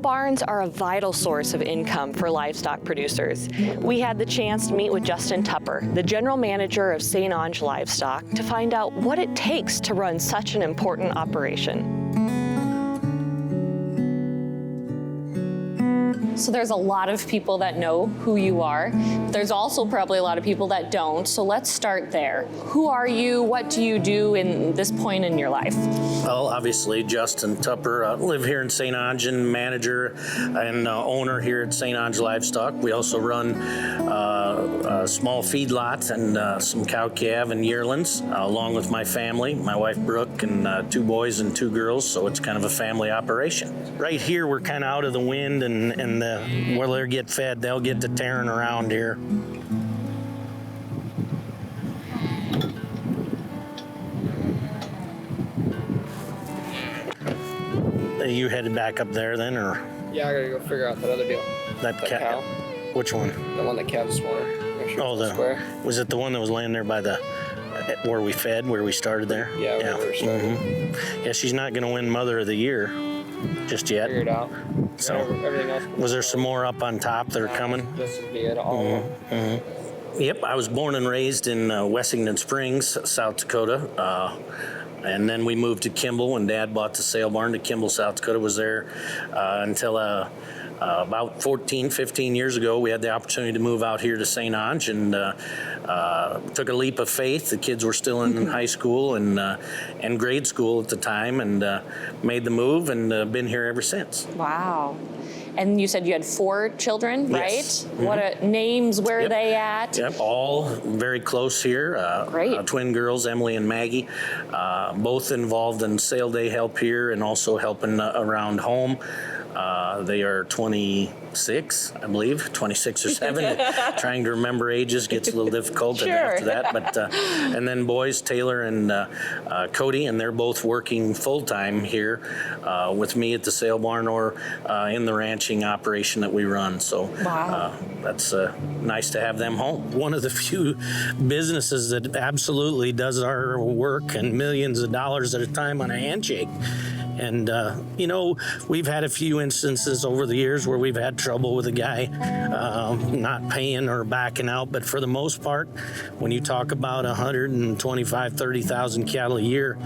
barns are a vital source of income for livestock producers. We had the chance to meet with Justin Tupper, the general manager of St. Onge Livestock, to find out what it takes to run such an important operation. So there's a lot of people that know who you are. There's also probably a lot of people that don't. So let's start there. Who are you? What do you do in this point in your life? Well, obviously, Justin Tupper. Live here in St. Onge, and manager and owner here at St. Onge Livestock. We also run a small feedlot and some cow-calf and yearlings, along with my family, my wife Brooke, and 2 boys and 2 girls. So it's kind of a family operation. Right here, we're kind of out of the wind, and where they get fed, they'll get to tearing around here. You headed back up there then, or? Yeah, I gotta go figure out that other deal. That cow? Which one? The one that calved this morning. Make sure it's square. Was it the one that was laying there by the, where we fed, where we started there? Yeah, where we started. Mm-hmm. Yeah, she's not gonna win Mother of the Year just yet. Figure it out. So, everything else. Was there some more up on top that are coming? This would be it all. Yep, I was born and raised in Wessington Springs, South Dakota. And then we moved to Kimball when Dad bought the sale barn to Kimball, South Dakota. Was there until about 14, 15 years ago. We had the opportunity to move out here to St. Onge and took a leap of faith. The kids were still in high school and grade school at the time, and made the move and been here ever since. Wow. And you said you had 4 children, right? Yes. What names? Where are they at? Yep, all very close here. Great. Twin girls, Emily and Maggie, both involved in sale day help here and also helping around home. They are 26, I believe, 26 or 7. Trying to remember ages gets a little difficult Sure. after that. But and then boys, Taylor and Cody, and they're both working full-time here with me at the sale barn or in the ranching operation that we run. So Wow. that's nice to have them home. One of the few businesses that absolutely does our work and millions of dollars at a time on a handshake. And, you know, we've had a few instances over the years where we've had trouble with a guy not paying or backing out. But for the most part, when you talk about 125, 30,000 cattle a year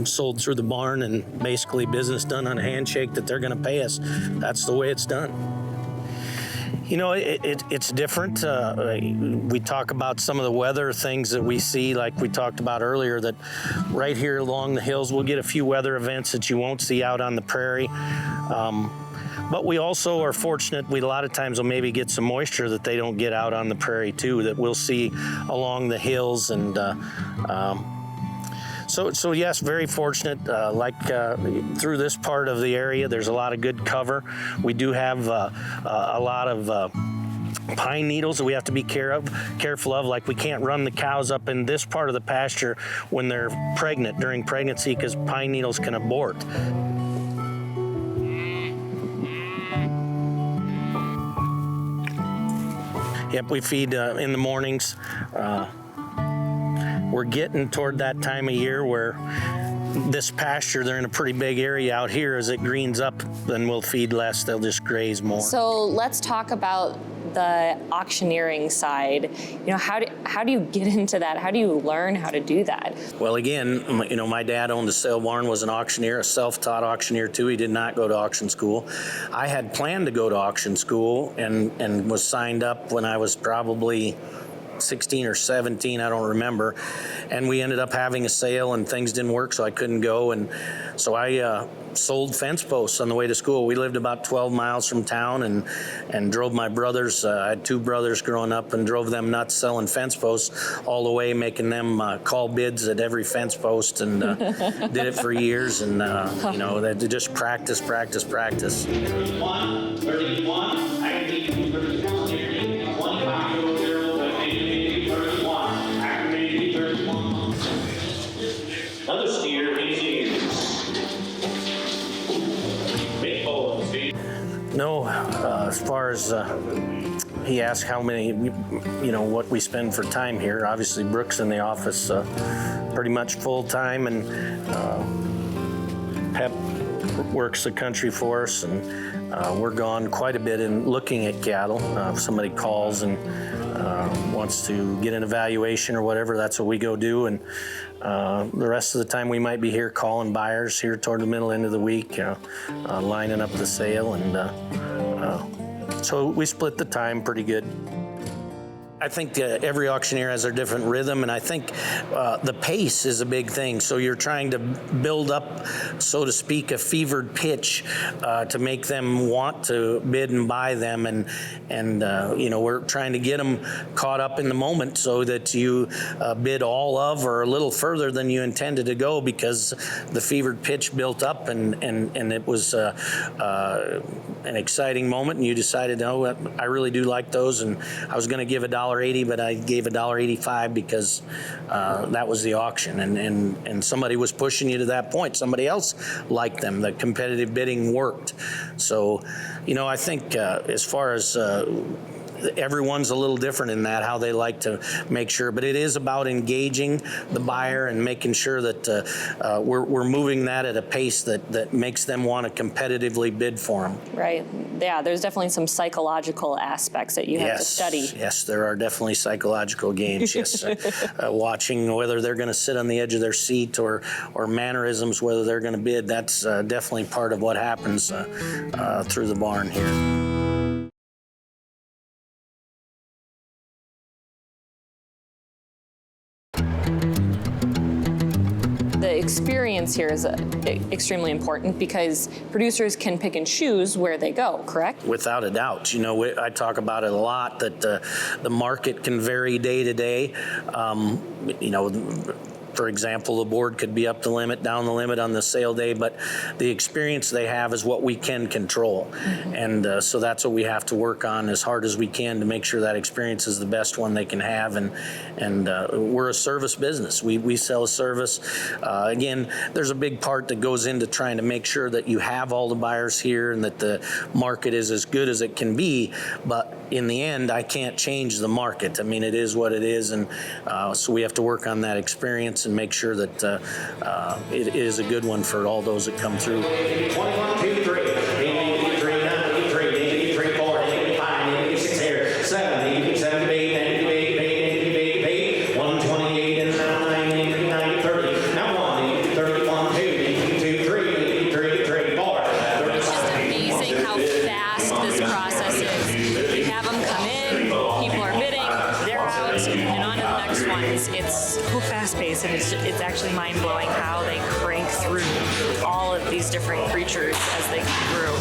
sold through the barn and basically business done on a handshake that they're going to pay us, that's the way it's done. You know, it's different. We talk about some of the weather things that we see, like we talked about earlier, that right here along the hills, we'll get a few weather events that you won't see out on the prairie. But we also are fortunate, we a lot of times will maybe get some moisture that they don't get out on the prairie too, that we'll see along the hills. And So yes, very fortunate. Through this part of the area, there's a lot of good cover. We do have a lot of pine needles that we have to be careful of. Like we can't run the cows up in this part of the pasture when they're pregnant during pregnancy because pine needles can abort. Yep, we feed in the mornings. We're getting toward that time of year where this pasture, they're in a pretty big area out here. As it greens up, then we'll feed less. They'll just graze more. So let's talk about the auctioneering side. You know, how do you get into that? How do you learn how to do that? Well, again, you know, my dad owned a sale barn, was an auctioneer, a self-taught auctioneer too. He did not go to auction school. I had planned to go to auction school and was signed up when I was probably 16 or 17, I don't remember. And we ended up having a sale and things didn't work, so I couldn't go. And so I sold fence posts on the way to school. We lived about 12 miles from town and drove my brothers. I had 2 brothers growing up and drove them nuts selling fence posts all the way, making them call bids at every fence post, and did it for years. And, you know, they just practice. 31, 31, I can give you 31, 25. Another steer, easy. Big bowl, see? No, as far as he asked how many, you know, what we spend for time here. Obviously, Brooke's in the office pretty much full time, and Pep works the country for us, and we're gone quite a bit in looking at cattle. If somebody calls and wants to get an evaluation or whatever, that's what we go do. And the rest of the time we might be here calling buyers here toward the middle end of the week, lining up the sale, and so we split the time pretty good. I think every auctioneer has their different rhythm, and I think the pace is a big thing. So you're trying to build up, so to speak, a fevered pitch to make them want to bid and buy them, and we're trying to get them caught up in the moment so that you bid all of or a little further than you intended to go, because the fevered pitch built up, and it was an exciting moment, and you decided, oh, I really do like those, and I was going to give $1.80, but I gave $1.85 because that was the auction, and somebody was pushing you to that point. Somebody else liked them. The competitive bidding worked. So, I think as far as everyone's a little different in that, how they like to make sure, but it is about engaging the buyer and making sure that we're moving that at a pace that makes them want to competitively bid for them. Right. Yeah, there's definitely some psychological aspects that you have to study. Yes, there are definitely psychological games. Yes, watching whether they're going to sit on the edge of their seat or mannerisms, whether they're going to bid. That's definitely part of what happens through the barn here. The experience here is extremely important because producers can pick and choose where they go, correct? Without a doubt. I talk about it a lot, that the market can vary day to day. For example, the board could be up the limit, down the limit on the sale day, but the experience they have is what we can control. Mm-hmm. And so that's what we have to work on as hard as we can to make sure that experience is the best one they can have. And we're a service business. We sell a service. Again, there's a big part that goes into trying to make sure that you have all the buyers here and that the market is as good as it can be. But in the end, I can't change the market. I mean, it is what it is. And so we have to work on that experience and make sure that it is a good one for all those that come through. 21, 2, 3, 8, 3, 9, 83, 83, 4, 85, 86 here, 70, 78, 98, 128, and 99, 30. Now 1, 31, 2, 82, 3, 83, 34. It's just amazing how fast this process is. You have them come in, people are bidding, they're out, and on to the next ones. It's so fast-paced, and it's actually mind-blowing how they crank through all of these different creatures as they come through.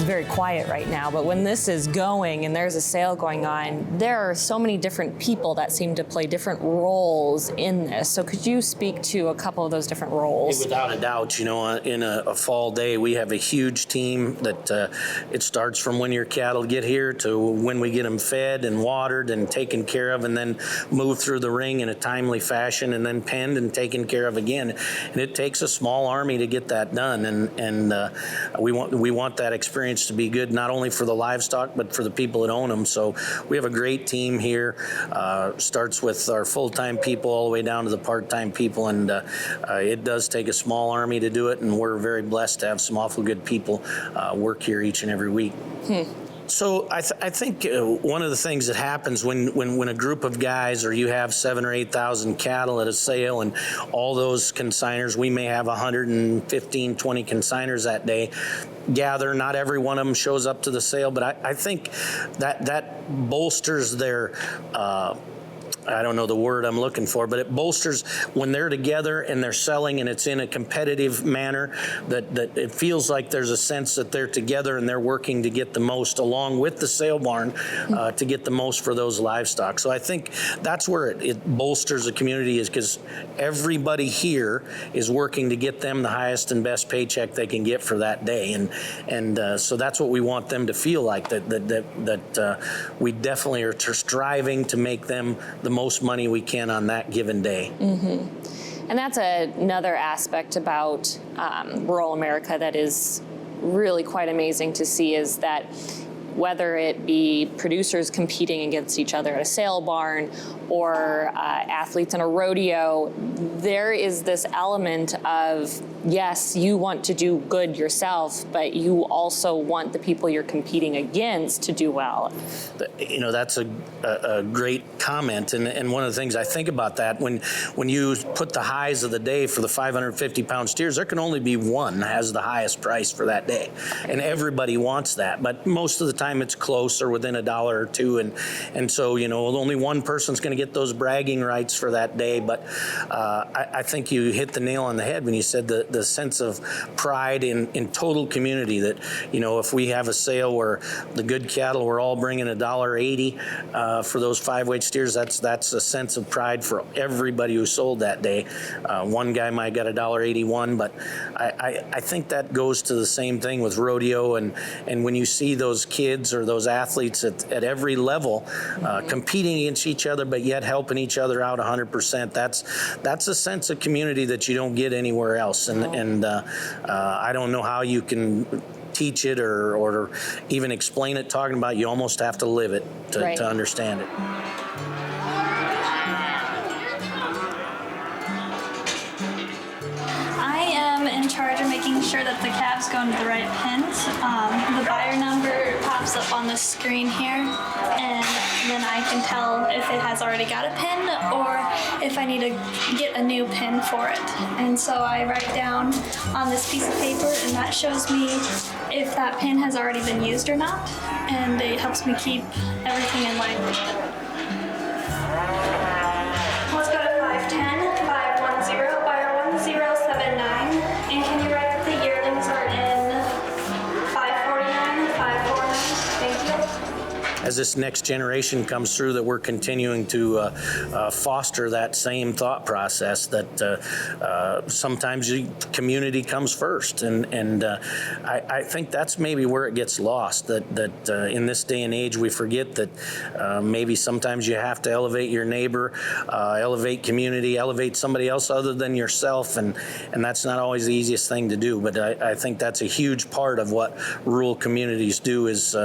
Very quiet right now, but when this is going and there's a sale going on, there are so many different people that seem to play different roles in this. So could you speak to a couple of those different roles? Without a doubt, in a fall day, we have a huge team that it starts from when your cattle get here to when we get them fed and watered and taken care of, and then move through the ring in a timely fashion, and then penned and taken care of again. And it takes a small army to get that done, and we want that experience to be good, not only for the livestock, but for the people that own them. So we have a great team here. Starts with our full-time people all the way down to the part-time people, and it does take a small army to do it, and we're very blessed to have some awful good people work here each and every week. So I think one of the things that happens when a group of guys, or you have 7,000 or 8,000 cattle at a sale, and all those consigners, we may have 115, 20 consigners that day, gather. Not every one of them shows up to the sale, but I think that bolsters their I don't know the word I'm looking for, but it bolsters when they're together and they're selling and it's in a competitive manner, that it feels like there's a sense that they're together and they're working to get the most along with the sale barn to get the most for those livestock. So I think that's where it bolsters the community, is because everybody here is working to get them the highest and best paycheck they can get for that day. And so that's what we want them to feel like, that we definitely are striving to make them the most money we can on that given day. And that's another aspect about rural America that is really quite amazing to see, is that whether it be producers competing against each other at a sale barn or athletes in a rodeo, there is this element of, yes, you want to do good yourself, but you also want the people you're competing against to do well. You know, that's a great comment, and one of the things I think about that, when you put the highs of the day for the 550-pound steers, there can only be one that has the highest price for that day, and everybody wants that, but most of the time it's close or within $1 or $2, and so, you know, only one person's going to get those bragging rights for that day. But I think you hit the nail on the head when you said the sense of pride in total community, that, you know, if we have a sale where the good cattle, we're all bringing $1.80 for those 5-weight steers, that's a sense of pride for everybody who sold that day. One guy might got $1.81, but I think that goes to the same thing with rodeo, and when you see those kids or those athletes at every level competing against each other, but yet helping each other out 100%, that's a sense of community that you don't get anywhere else, and I don't know how you can teach it or even explain it talking about. You almost have to live it to understand it. In charge of making sure that the calves go into the right pens. The buyer number pops up on the screen here, and then I can tell if it has already got a pin or if I need to get a new pin for it. And so I write down on this piece of paper, and that shows me if that pin has already been used or not, and it helps me keep everything in line. Let's go to 510, 510, buyer 1079. And can you write that the yearlings are in 549, 549? Thank you. As this next generation comes through, that we're continuing to foster that same thought process, that sometimes the community comes first, and I think that's maybe where it gets lost, that in this day and age we forget that maybe sometimes you have to elevate your neighbor, elevate community, elevate somebody else other than yourself, and that's not always the easiest thing to do, but I think that's a huge part of what rural communities do, is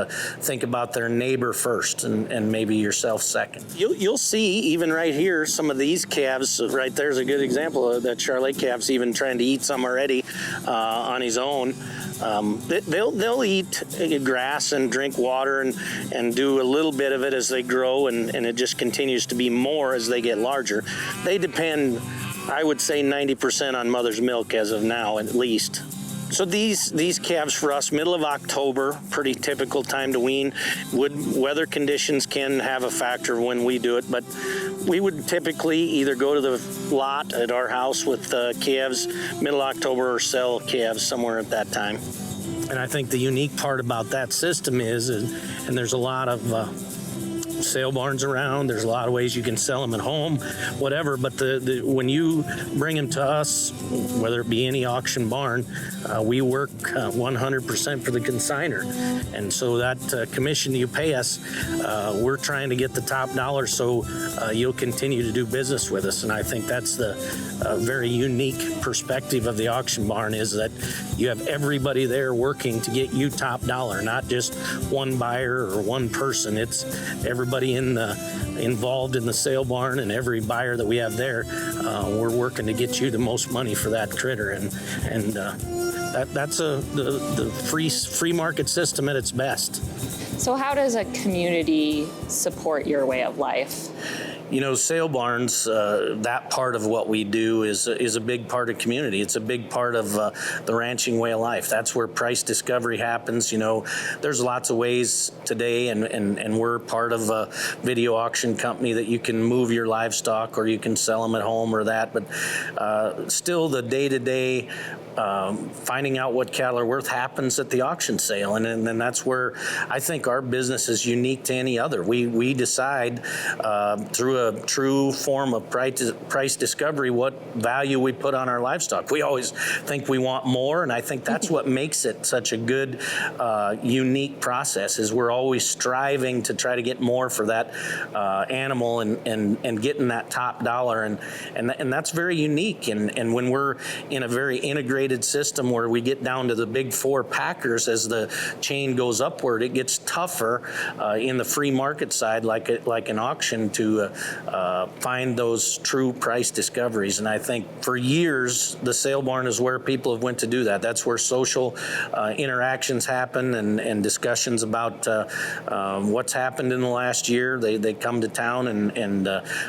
think about their neighbor first and maybe yourself second. You'll see even right here, some of these calves, right there's a good example of that Charolais calf's even trying to eat some already on his own. They'll eat grass and drink water and do a little bit of it as they grow, and it just continues to be more as they get larger. They depend, I would say, 90% on mother's milk as of now, at least. So these calves for us, middle of October, pretty typical time to wean. Weather conditions can have a factor when we do it, but we would typically either go to the lot at our house with calves middle October or sell calves somewhere at that time. And I think the unique part about that system is, and there's a lot of sale barns around, there's a lot of ways you can sell them at home, whatever, but when you bring them to us, whether it be any auction barn, we work 100% for the consignor, and so that commission you pay us, we're trying to get the top dollar, so you'll continue to do business with us. And I think that's the very unique perspective of the auction barn, is that you have everybody there working to get you top dollar, not just one buyer or one person. It's everybody involved in the sale barn, and every buyer that we have there, we're working to get you the most money for that critter, and that's the free market system at its best. So how does a community support your way of life? You know, sale barns, that part of what we do is a big part of community. It's a big part of the ranching way of life. That's where price discovery happens. You know, there's lots of ways today, and we're part of a video auction company that you can move your livestock or you can sell them at home or that. But still, the day-to-day finding out what cattle are worth happens at the auction sale, and then that's where I think our business is unique to any other. We decide through through a true form of price discovery what value we put on our livestock. We always think we want more, and I think that's what makes it such a good, unique process, is we're always striving to try to get more for that animal and getting that top dollar, and that's very unique. And when we're in a very integrated system where we get down to the big four packers, as the chain goes upward, it gets tougher in the free market side, like an auction, to find those true price discoveries. And I think for years the sale barn is where people have went to do that. That's where social interactions happen and discussions about what's happened in the last year. They come to town and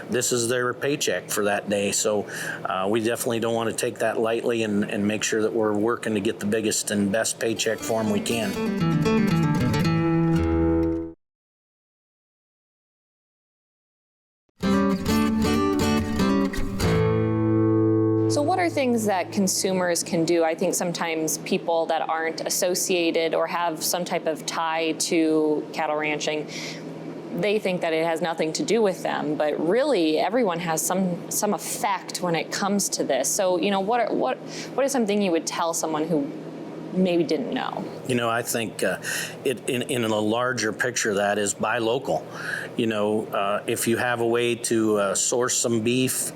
this is their paycheck for that day. So we definitely don't want to take that lightly and make sure that we're working to get the biggest and best paycheck for them we can. So what are things that consumers can do? I think sometimes people that aren't associated or have some type of tie to cattle ranching, they think that it has nothing to do with them, but really everyone has some effect when it comes to this. So, what is something you would tell someone who maybe didn't know? I think in a larger picture, that is buy local. If you have a way to source some beef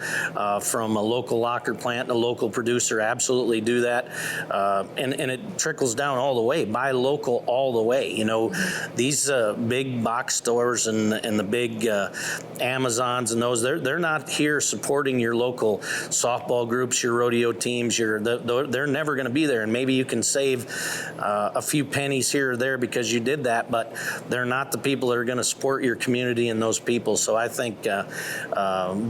from a local locker plant, a local producer, absolutely do that. And it trickles down all the way. Buy local all the way. These big box stores and the big Amazons and those, they're not here supporting your local softball groups, your rodeo teams. They're never going to be there. And maybe you can save a few pennies here or there because you did that, but they're not the people that are going to support your community and those people. So I think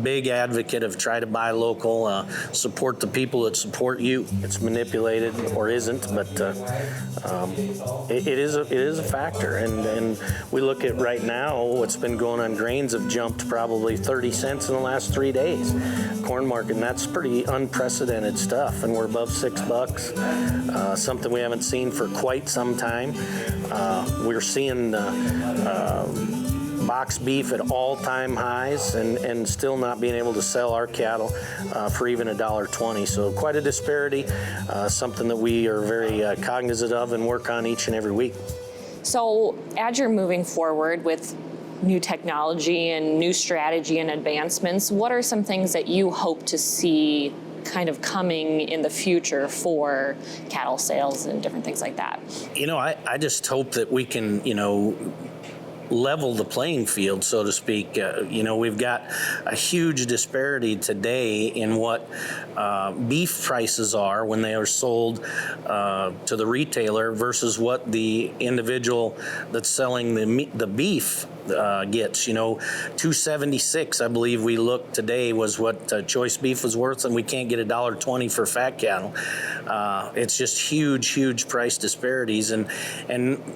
big advocate of try to buy local, support the people that support you. It's manipulated or isn't, but it is a factor. And we look at right now what's been going on. Grains have jumped probably 30 cents in the last 3 days. Corn market, and that's pretty unprecedented stuff. And we're above $6, something we haven't seen for quite some time. We're seeing box beef at all-time highs and still not being able to sell our cattle for even $1.20. So quite a disparity, something that we are very cognizant of and work on each and every week. So as you're moving forward with new technology and new strategy and advancements, what are some things that you hope to see kind of coming in the future for cattle sales and different things like that? I just hope that we can, level the playing field, so to speak. We've got a huge disparity today in what beef prices are when they are sold to the retailer versus what the individual that's selling the beef gets. $2.76, I believe we looked today, was what choice beef was worth, and we can't get $1.20 for fat cattle. It's just huge price disparities, and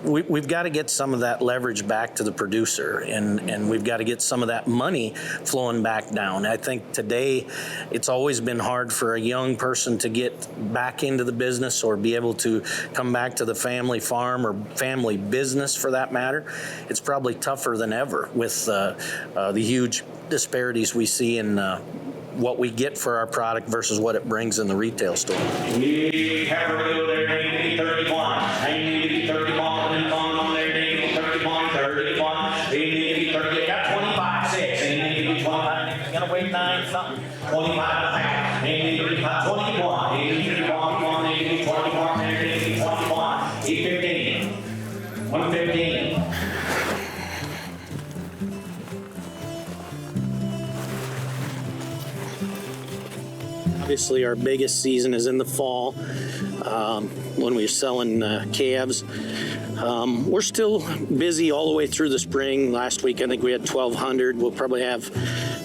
we've got to get some of that leverage back to the producer, and we've got to get some of that money flowing back down. I think today it's always been hard for a young person to get back into the business or be able to come back to the family farm or family business for that matter. It's probably tougher than ever with the huge disparities we see in what we get for our product versus what it brings in the retail store. We have a real there, 31. I need to be 31 on there, 31, 31. They need to be 30. They got 25, 6. They need to be 25. Gonna wait 9 something. 25. They need to be 21. They need to be 21. They need to be 21. They need to be 21. 815. 115. Obviously, our biggest season is in the fall when we're selling calves. We're still busy all the way through the spring. Last week, I think we had 1,200. We'll probably have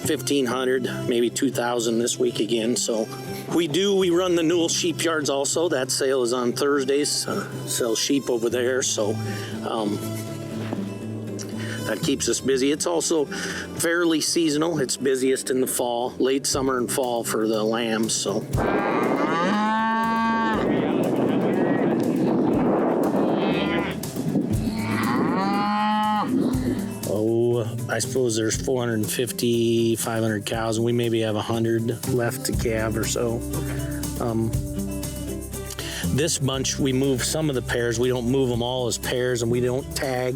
1,500, maybe 2,000 this week again. So we run the Newell sheep yards also. That sale is on Thursdays. Sell sheep over there. So that keeps us busy. It's also fairly seasonal. It's busiest in the fall, late summer and fall for the lambs. So. I suppose there's 450, 500 cows, and we maybe have 100 left to calve or so. This bunch, we move some of the pairs. We don't move them all as pairs, and we don't tag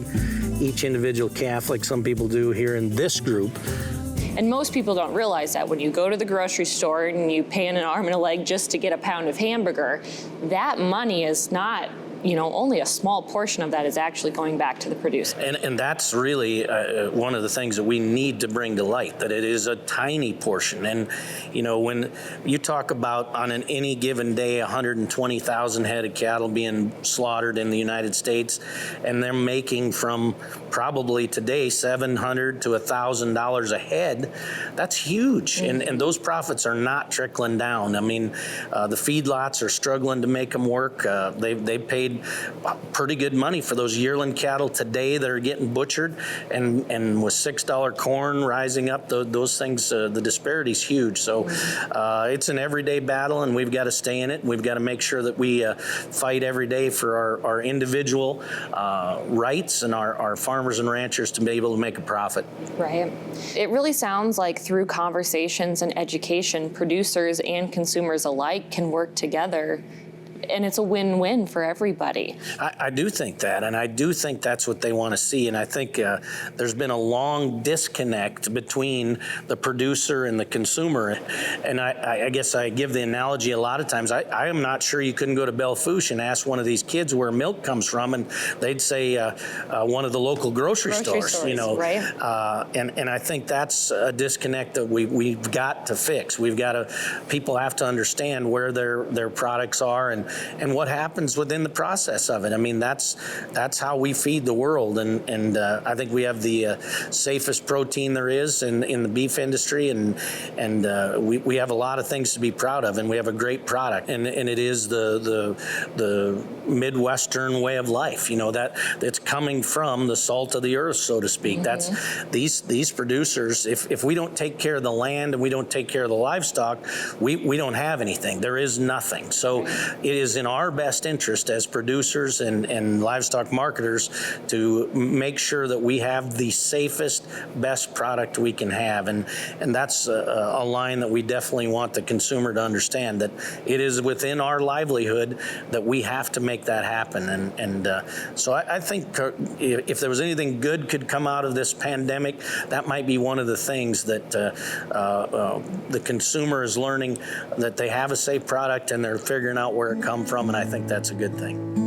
each individual calf like some people do here in this group. And most people don't realize that when you go to the grocery store and you pay an arm and a leg just to get a pound of hamburger, that money is not, only a small portion of that is actually going back to the producer. And that's really one of the things that we need to bring to light, that it is a tiny portion. And, when you talk about on any given day 120,000 head of cattle being slaughtered in the United States, and they're making from probably today $700 to $1,000 a head, that's huge. Mm-hmm. And those profits are not trickling down. I mean, the feedlots are struggling to make them work. They paid pretty good money for those yearling cattle today that are getting butchered, and with $6 corn rising up, those things, the disparity's huge. So it's an everyday battle, and we've got to stay in it. We've got to make sure that we fight every day for our individual rights and our farmers and ranchers to be able to make a profit. Right. It really sounds like through conversations and education, producers and consumers alike can work together, and it's a win-win for everybody. I do think that, and I do think that's what they want to see. And I think there's been a long disconnect between the producer and the consumer. And I guess I give the analogy a lot of times. I am not sure you couldn't go to Belle Fourche and ask one of these kids where milk comes from, and they'd say one of the local grocery stores. Right. And I think that's a disconnect that we've got to fix. People have to understand where their products are and what happens within the process of it. I mean, that's how we feed the world, and I think we have the safest protein there is in the beef industry, and we have a lot of things to be proud of, and we have a great product, and it is the Midwestern way of life. That's coming from the salt of the earth, so to speak. Mm-hmm. That's these producers. If we don't take care of the land and we don't take care of the livestock, we don't have anything. There is nothing. So it is in our best interest as producers and livestock marketers to make sure that we have the safest, best product we can have. And that's a line that we definitely want the consumer to understand, that it is within our livelihood that we have to make that happen. So I think if there was anything good could come out of this pandemic, that might be one of the things that the consumer is learning, that they have a safe product and they're figuring out where it comes from, and I think that's a good thing.